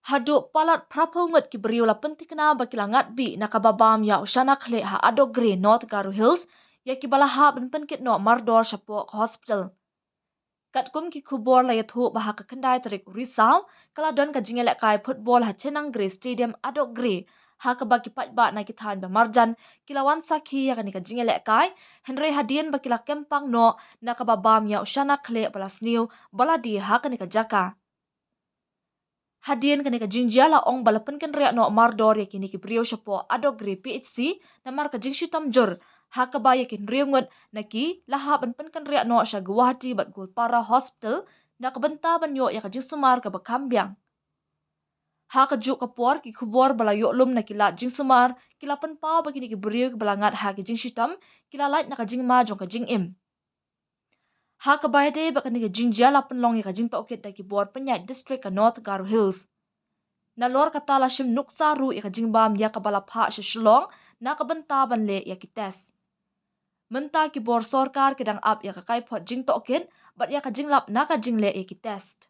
Haduk palat prapungut ki beriu la pentik na bakilangat bi nakababam ya ushana khle ha adogre North Garo Hills ya ki balaha penkit no mardor shapo hospital. Kat kum ki kubor la yathu baha ka kendai tarik risau kala don ka jingelek kai football ha Chenang Gre Stadium adogre ha ka bagi patba na ki than ba marjan kilawan sakhi ya ka jingelek kai henry hadien bakila kempang no nakababam ya ushana khle balasniu baladi ha ka jaka. Hadien kani ka jingjala ong balapan kan rea no mardor ya kini ki brio shapo adogre PHC na mar ka jingshu tamjur ha ka ba ya kin riungut na ki laha ban kan rea no sha Guwahati bat Gulpara Hospital na ka benta banyo ya ka jingsumar ka bakambyang. Ha ka juk ka por ki kubor bala yoklum na kilat jingsumar kilapan pau bagini ki brio ki balangat ha ki jingshu tam kilalait na ka jingma jong ka jingim. Ha ka bayade bakani ka jingjala penlong ya ka jing tokit da ki bor penyai district ka North Garo Hills. Na lor kata la shim nuksa ru ya ka jingbam ya ka balapha shishlong na ka benta banle ya ki test. Menta ki bor sorkar kidang up ya ka kai pot jing tokit bat ya ka jinglap na ka jingle ya ki test.